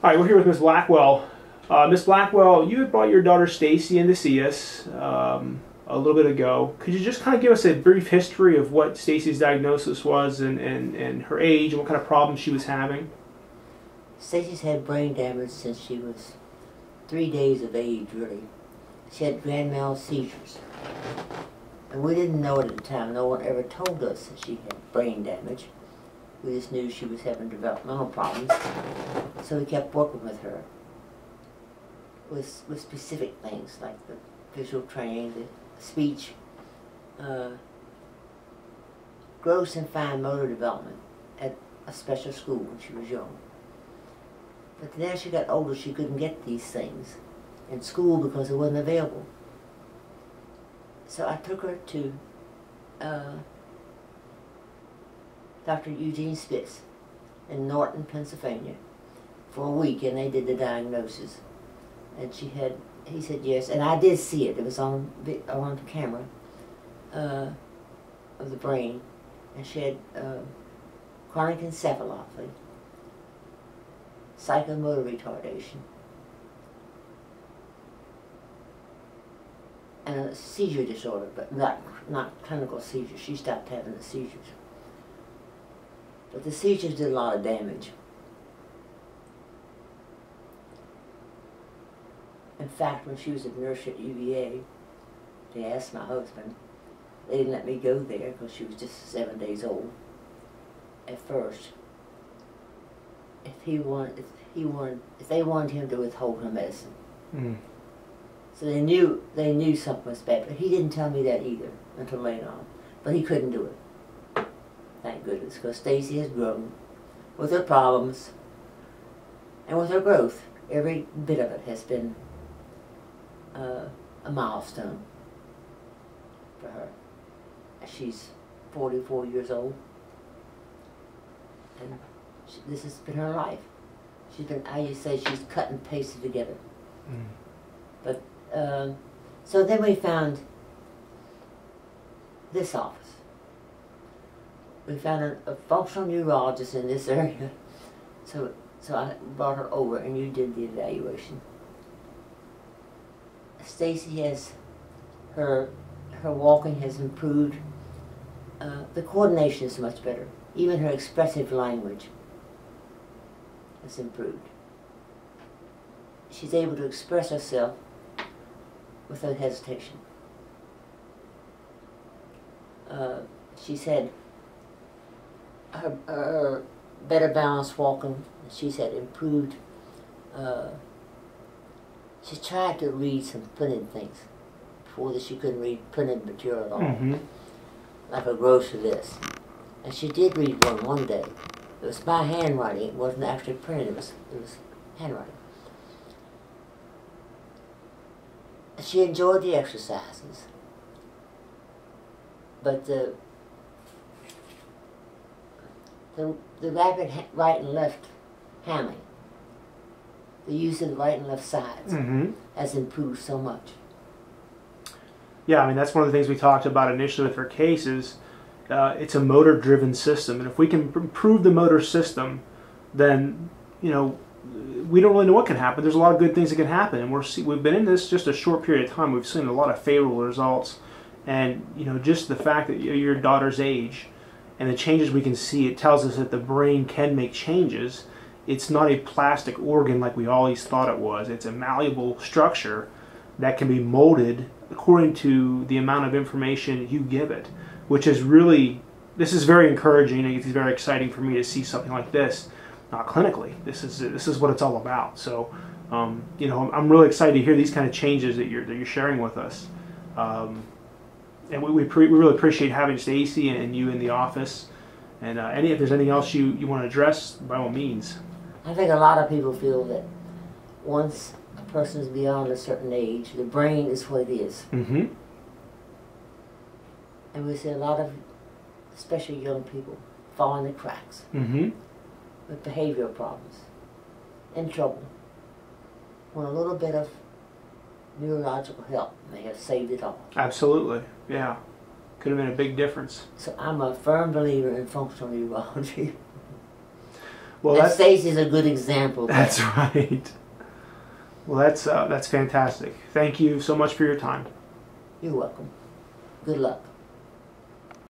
Hi, we're here with Ms. Blackwell. Ms. Blackwell, you had brought your daughter Stacy in to see us a little bit ago. Could you just kind of give us a brief history of what Stacy's diagnosis was and her age and what kind of problems she was having? Stacy's had brain damage since she was 3 days of age, really. She had grand mal seizures. And we didn't know it at the time. No one ever told us that she had brain damage. We just knew she was having developmental problems. So we kept working with her with specific things like the visual training, the speech, gross and fine motor development at a special school when she was young. But then as she got older, she couldn't get these things in school because it wasn't available. So I took her to Dr. Eugene Spitz in Norton, Pennsylvania for a week, and they did the diagnosis. And he said yes, and I did see it. It was on the camera of the brain, and she had chronic encephalopathy, psychomotor retardation, and a seizure disorder, but not clinical seizures. She stopped having the seizures. But the seizures did a lot of damage. In fact, when she was a nurse at UVA, they asked my husband. They didn't let me go there because she was just 7 days old at first. If they wanted him to withhold her medicine. Mm. So they knew something was bad, but he didn't tell me that either until later on. But he couldn't do it. Thank goodness, because Stacy has grown with her problems and with her growth. Every bit of it has been a milestone for her. She's 44 years old, and this has been her life. She's been, I used to say, she's cut and pasted together. Mm. But so then we found this office. We found a functional neurologist in this area, so I brought her over, and you did the evaluation. Stacy has her walking has improved. The coordination is much better. Even her expressive language has improved. She's able to express herself without hesitation. She's had her better balanced walking. She's had improved. She tried to read some printed things. Before that, she couldn't read printed material at all, like a grocery list. And she did read one day. It was by handwriting. It wasn't actually printed. It was handwriting. She enjoyed the exercises, but the rapid right and left handling, the use of the right and left sides, has improved so much. Yeah, I mean, that's one of the things we talked about initially with her case is it's a motor-driven system, and if we can improve the motor system, then, you know, we don't really know what can happen. There's a lot of good things that can happen, and we've been in this just a short period of time. We've seen a lot of favorable results, and, you know, just the fact that your daughter's age and the changes we can see, it tells us that the brain can make changes. It's not a plastic organ like we always thought it was. It's a malleable structure that can be molded according to the amount of information you give it, which is really, this is very encouraging, and it's very exciting for me to see something like this clinically. This is what it's all about. So, you know, I'm really excited to hear these kind of changes that you're sharing with us. And we really appreciate having Stacy and you in the office. And if there's anything else you want to address, by all means. I think a lot of people feel that once a person is beyond a certain age, the brain is what it is. And we see a lot of, especially young people, fall in the cracks with behavioral problems, in trouble, when a little bit of neurological help may have saved it all. Absolutely, yeah. Could have been a big difference. So I'm a firm believer in functional neurology. Well, and Stacy's a good example. That's right. Well, that's fantastic. Thank you so much for your time. You're welcome. Good luck.